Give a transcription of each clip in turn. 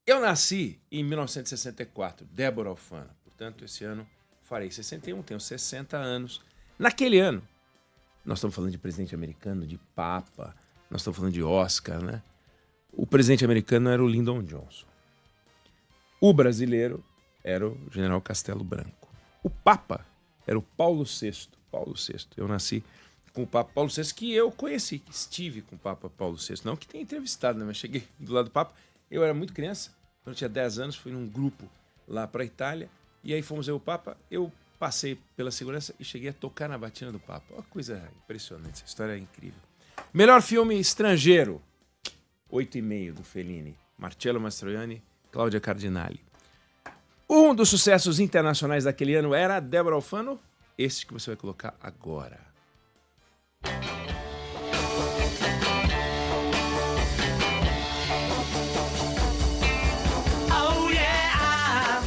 Eu nasci em 1964, Débora Alfano. Portanto, esse ano farei 61, tenho 60 anos. Naquele ano, nós estamos falando de presidente americano, de Papa, nós estamos falando de Oscar, né? O presidente americano era o Lyndon Johnson. O brasileiro era o general Castelo Branco. O Papa era o Paulo VI. Paulo VI. Eu nasci com o Papa Paulo VI, que eu conheci, estive com o Papa Paulo VI. Não que tenha entrevistado, né? Mas cheguei do lado do Papa. Eu era muito criança, quando eu tinha 10 anos, fui num grupo lá para a Itália, e aí fomos ver o Papa. Eu passei pela segurança e cheguei a tocar na batina do Papa. Uma coisa impressionante, essa história é incrível. Melhor filme estrangeiro, 8,5 do Fellini. Marcello Mastroianni, Cláudia Cardinali. Um dos sucessos internacionais daquele ano era Débora Alfano, esse que você vai colocar agora. Oh yeah, I'll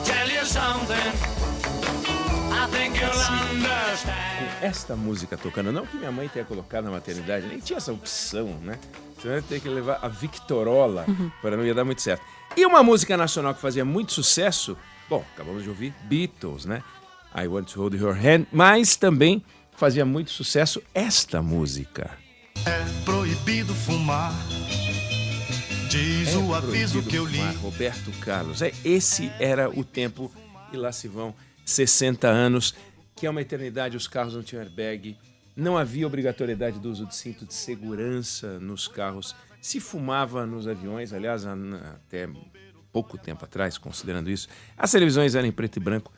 tell you something. I think you'll understand. Com esta música tocando, não que minha mãe tenha colocado na maternidade, nem tinha essa opção, né? Você vai ter que levar a Victorola, para não ia dar muito certo. E uma música nacional que fazia muito sucesso, bom, acabamos de ouvir Beatles, né? I Want to Hold Your Hand, mas também fazia muito sucesso esta música. É proibido fumar, diz o aviso que eu li. Roberto Carlos. Esse era o tempo, e lá se vão 60 anos, que é uma eternidade, os carros não tinham airbag, não havia obrigatoriedade do uso de cinto de segurança nos carros, se fumava nos aviões, aliás, até pouco tempo atrás, considerando isso, as televisões eram em preto e branco,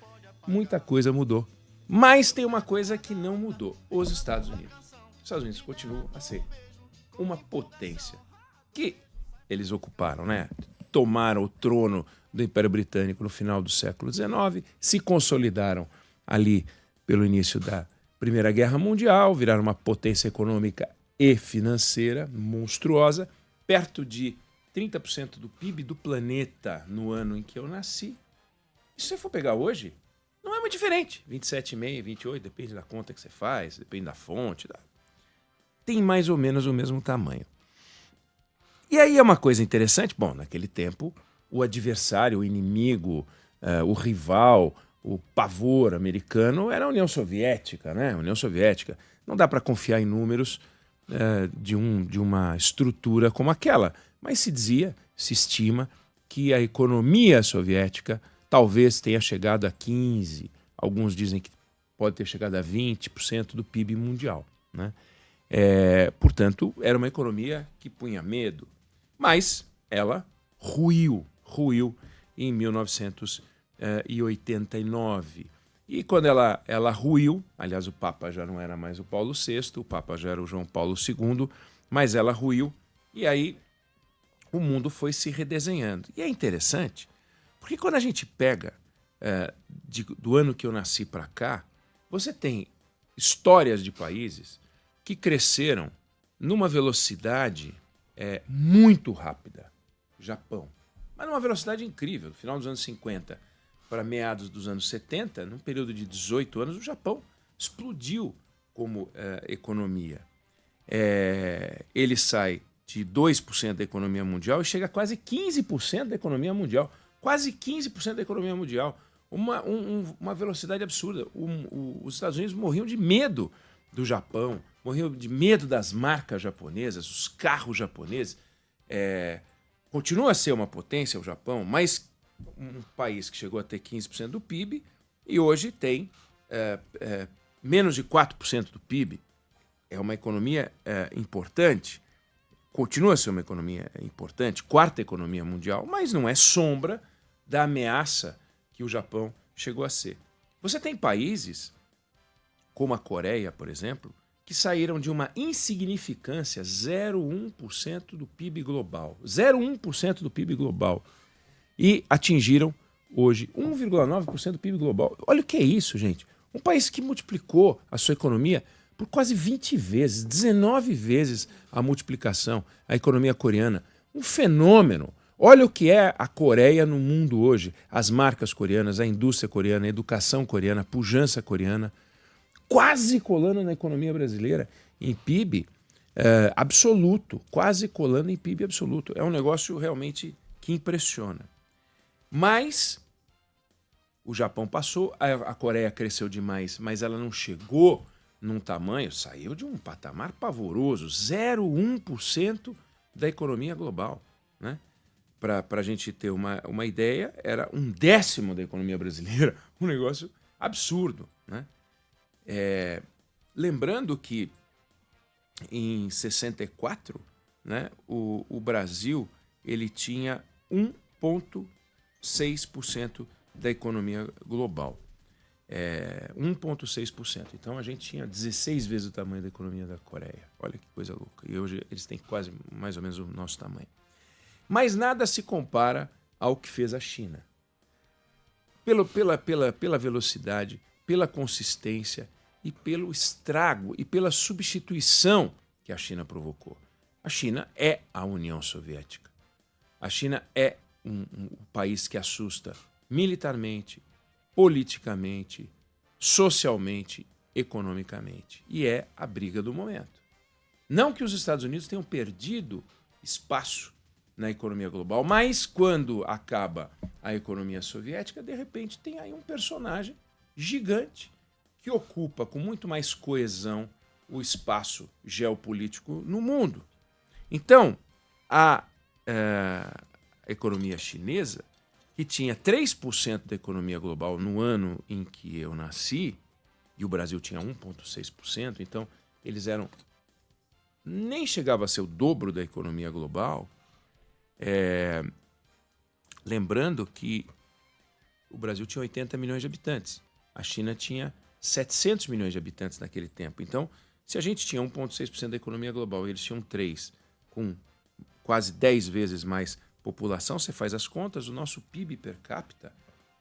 muita coisa mudou. Mas tem uma coisa que não mudou, os Estados Unidos. Os Estados Unidos continuam a ser uma potência que eles ocuparam, né? Tomaram o trono do Império Britânico no final do século XIX, se consolidaram ali pelo início da Primeira Guerra Mundial, viraram uma potência econômica e financeira monstruosa, perto de 30% do PIB do planeta no ano em que eu nasci. E se você for pegar hoje, não é muito diferente. 27,5, 28, depende da conta que você faz, depende da fonte. Tem mais ou menos o mesmo tamanho. E aí é uma coisa interessante, bom, naquele tempo, o adversário, o inimigo, o rival, o pavor americano era a União Soviética, né? A União Soviética. Não dá para confiar em números de uma estrutura como aquela, mas se estima que a economia soviética talvez tenha chegado a 15%, alguns dizem que pode ter chegado a 20% do PIB mundial, né? Portanto, era uma economia que punha medo, mas ela ruiu em 1989. E quando ela ruiu, aliás, o Papa já não era mais o Paulo VI, o Papa já era o João Paulo II, mas ela ruiu, e aí o mundo foi se redesenhando. E é interessante, porque quando a gente pega do ano que eu nasci para cá, você tem histórias de países que cresceram numa velocidade muito rápida. Japão. Mas numa velocidade incrível. No final dos anos 50 para meados dos anos 70, num período de 18 anos, o Japão explodiu como economia. Ele sai de 2% da economia mundial e chega a quase 15% da economia mundial. Quase 15% da economia mundial. Uma velocidade absurda. Os Estados Unidos morriam de medo do Japão, morriam de medo das marcas japonesas, os carros japoneses. Continua a ser uma potência o Japão, mas um país que chegou a ter 15% do PIB e hoje tem menos de 4% do PIB. É uma economia importante, continua a ser uma economia importante, quarta economia mundial, mas não é sombra da ameaça que o Japão chegou a ser. Você tem países, como a Coreia, por exemplo, que saíram de uma insignificância, 0,1% do PIB global. 0,1% do PIB global. E atingiram, hoje, 1,9% do PIB global. Olha o que é isso, gente. Um país que multiplicou a sua economia por quase 20 vezes, 19 vezes a multiplicação, a economia coreana. Um fenômeno. Olha o que é a Coreia no mundo hoje. As marcas coreanas, a indústria coreana, a educação coreana, a pujança coreana, quase colando na economia brasileira em PIB absoluto, quase colando em PIB absoluto. É um negócio realmente que impressiona. Mas o Japão passou, a Coreia cresceu demais, mas ela não chegou num tamanho, saiu de um patamar pavoroso, 0,1% da economia global. Né? Para a gente ter uma ideia, era 1/10 da economia brasileira, um negócio absurdo. Né? Lembrando que em 64, né, o Brasil ele tinha 1,6% da economia global. 1,6%. Então a gente tinha 16 vezes o tamanho da economia da Coreia. Olha que coisa louca. E hoje eles têm quase mais ou menos o nosso tamanho. Mas nada se compara ao que fez a China. Pela velocidade, pela consistência e pelo estrago e pela substituição que a China provocou. A China é a União Soviética. A China é um país que assusta militarmente, politicamente, socialmente, economicamente. E é a briga do momento. Não que os Estados Unidos tenham perdido espaço na economia global, mas quando acaba a economia soviética, de repente tem aí um personagem gigante que ocupa com muito mais coesão o espaço geopolítico no mundo. Então, a economia chinesa, que tinha 3% da economia global no ano em que eu nasci, e o Brasil tinha 1,6%, então eles eram... nem chegava a ser o dobro da economia global. Lembrando que o Brasil tinha 80 milhões de habitantes. A China tinha 700 milhões de habitantes naquele tempo. Então, se a gente tinha 1,6% da economia global e eles tinham 3%, com quase 10 vezes mais população, você faz as contas, o nosso PIB per capita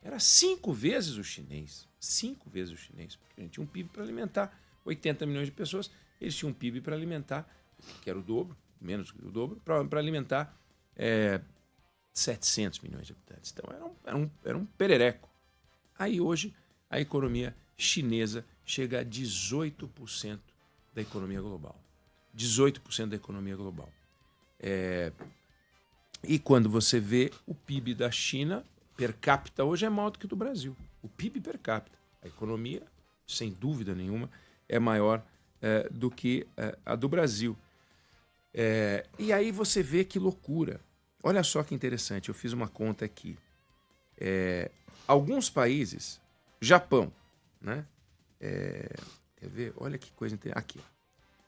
era 5 vezes o chinês. 5 vezes o chinês. Porque a gente tinha um PIB para alimentar 80 milhões de pessoas, eles tinham um PIB para alimentar, que era o dobro, menos que o dobro, para alimentar 700 milhões de habitantes. Então era um perereco. Aí hoje a economia chinesa chega a 18% da economia global. 18% da economia global. E quando você vê o PIB da China per capita hoje é maior do que o do Brasil. O PIB per capita. A economia, sem dúvida nenhuma, é maior do que a do Brasil. E aí você vê que loucura. Olha só que interessante, eu fiz uma conta aqui. Alguns países, Japão, né? Quer ver? Olha que coisa interessante. Aqui.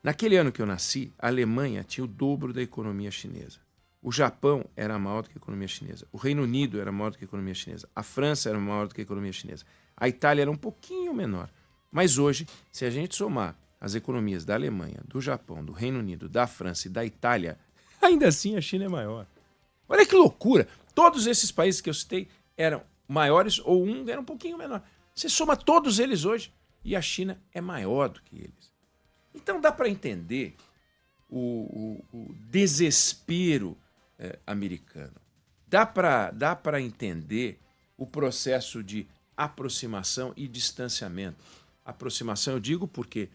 Naquele ano que eu nasci, a Alemanha tinha o dobro da economia chinesa. O Japão era maior do que a economia chinesa. O Reino Unido era maior do que a economia chinesa. A França era maior do que a economia chinesa. A Itália era um pouquinho menor. Mas hoje, se a gente somar as economias da Alemanha, do Japão, do Reino Unido, da França e da Itália, ainda assim a China é maior. Olha que loucura! Todos esses países que eu citei eram maiores ou um era um pouquinho menor. Você soma todos eles hoje e a China é maior do que eles. Então dá para entender o desespero americano. Dá para entender o processo de aproximação e distanciamento. Aproximação eu digo porque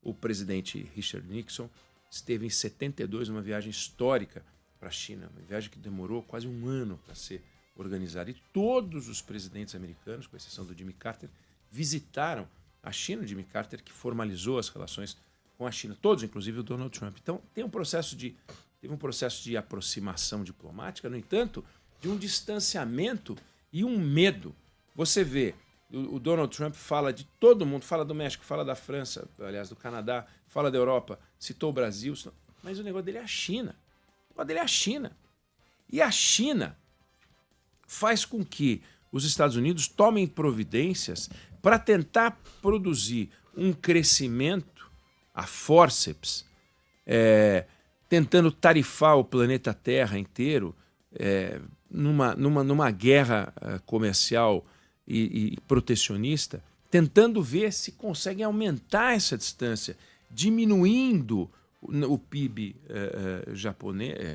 o presidente Richard Nixon esteve em 72 numa viagem histórica para a China, uma viagem que demorou quase um ano para ser organizada. E todos os presidentes americanos, com exceção do Jimmy Carter, visitaram a China. O Jimmy Carter que formalizou as relações com a China, todos, inclusive o Donald Trump. Então, teve um processo de aproximação diplomática, no entanto, de um distanciamento e um medo. Você vê, o Donald Trump fala de todo mundo, fala do México, fala da França, aliás, do Canadá, fala da Europa, citou o Brasil, mas o negócio dele é a China. O negócio dele é a China. E a China faz com que os Estados Unidos tomem providências para tentar produzir um crescimento a fórceps, tentando tarifar o planeta Terra inteiro numa guerra comercial e protecionista, tentando ver se conseguem aumentar essa distância, diminuindo o PIB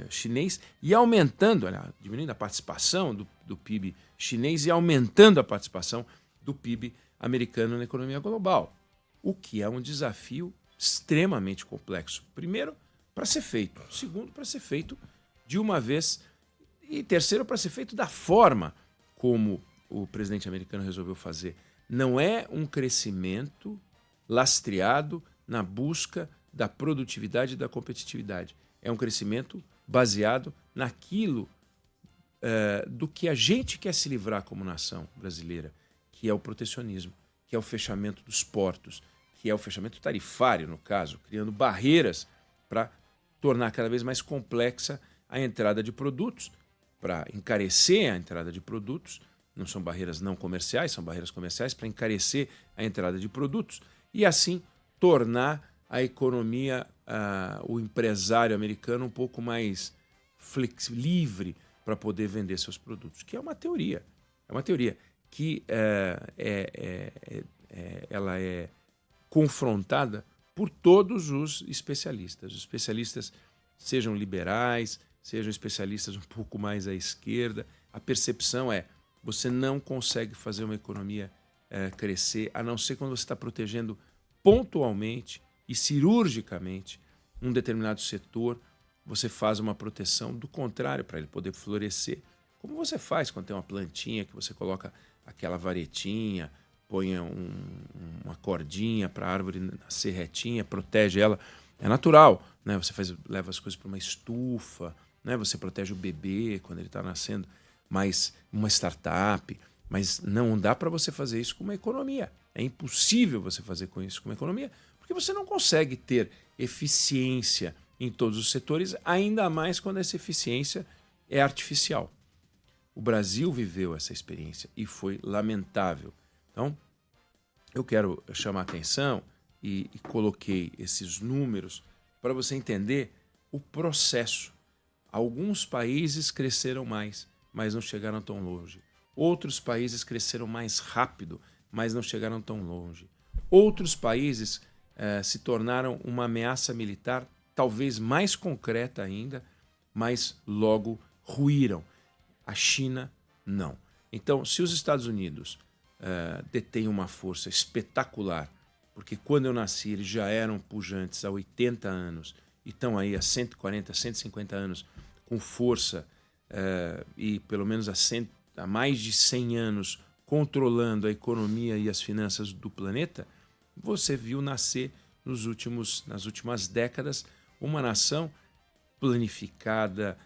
chinês e aumentando, diminuindo a participação do PIB chinês e aumentando a participação do PIB americano na economia global, o que é um desafio extremamente complexo. Primeiro, para ser feito. Segundo, para ser feito de uma vez. E terceiro, para ser feito da forma como o presidente americano resolveu fazer. Não é um crescimento lastreado na busca da produtividade e da competitividade. É um crescimento baseado naquilo do que a gente quer se livrar como nação brasileira, que é o protecionismo, que é o fechamento dos portos, que é o fechamento tarifário, no caso, criando barreiras para tornar cada vez mais complexa a entrada de produtos, para encarecer a entrada de produtos. Não são barreiras não comerciais, são barreiras comerciais para encarecer a entrada de produtos e assim tornar a economia, o empresário americano um pouco mais livre para poder vender seus produtos, que é uma teoria. É uma teoria que ela é confrontada por todos os especialistas. Os especialistas, sejam liberais, sejam especialistas um pouco mais à esquerda, a percepção é: você não consegue fazer uma economia crescer, a não ser quando você está protegendo pontualmente e cirurgicamente um determinado setor. Você faz uma proteção do contrário para ele poder florescer. Como você faz quando tem uma plantinha que você coloca aquela varetinha, põe uma cordinha para a árvore nascer retinha, protege ela. É natural, né? Você leva as coisas para uma estufa, né? Você protege o bebê quando ele está nascendo. Mas uma startup, mas não dá para você fazer isso com uma economia. É impossível você fazer com isso com uma economia, porque você não consegue ter eficiência em todos os setores, ainda mais quando essa eficiência é artificial. O Brasil viveu essa experiência e foi lamentável. Então, eu quero chamar a atenção e coloquei esses números para você entender o processo. Alguns países cresceram mais, mas não chegaram tão longe. Outros países cresceram mais rápido, mas não chegaram tão longe. Outros países se tornaram uma ameaça militar talvez mais concreta ainda, mas logo ruíram. A China, não. Então, se os Estados Unidos detêm uma força espetacular, porque quando eu nasci eles já eram pujantes há 80 anos e estão aí há 140, 150 anos com força e pelo menos há mais de 100 anos controlando a economia e as finanças do planeta, você viu nascer nas últimas décadas uma nação planificada,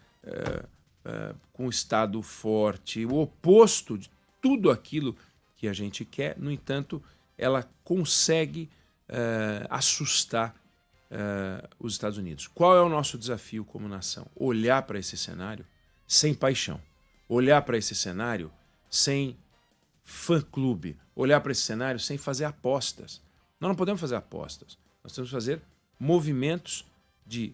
com um Estado forte, o oposto de tudo aquilo que a gente quer. No entanto, ela consegue assustar os Estados Unidos. Qual é o nosso desafio como nação? Olhar para esse cenário sem paixão, olhar para esse cenário sem fã-clube, olhar para esse cenário sem fazer apostas. Nós não podemos fazer apostas, nós temos que fazer movimentos de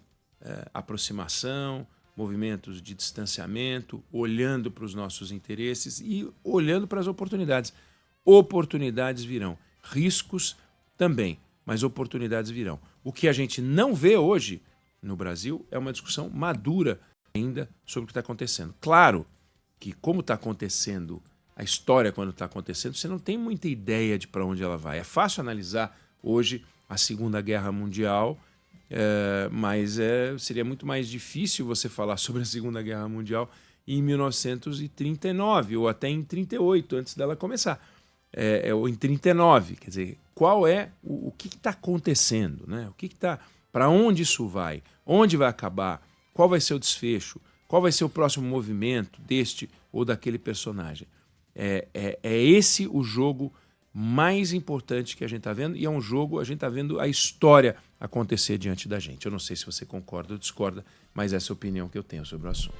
aproximação, movimentos de distanciamento, olhando para os nossos interesses e olhando para as oportunidades. Oportunidades virão, riscos também, mas oportunidades virão. O que a gente não vê hoje no Brasil é uma discussão madura ainda sobre o que está acontecendo. Claro que, como está acontecendo a história, quando está acontecendo, você não tem muita ideia de para onde ela vai. É fácil analisar hoje a Segunda Guerra Mundial, mas seria muito mais difícil você falar sobre a Segunda Guerra Mundial em 1939 ou até em 1938, antes dela começar, ou em 1939. Quer dizer, qual é o que está acontecendo, né? Para onde isso vai? Onde vai acabar? Qual vai ser o desfecho? Qual vai ser o próximo movimento deste ou daquele personagem? É esse o jogo mais importante que a gente está vendo, e é um jogo, a gente está vendo a história acontecer diante da gente. Eu não sei se você concorda ou discorda, mas essa é a opinião que eu tenho sobre o assunto.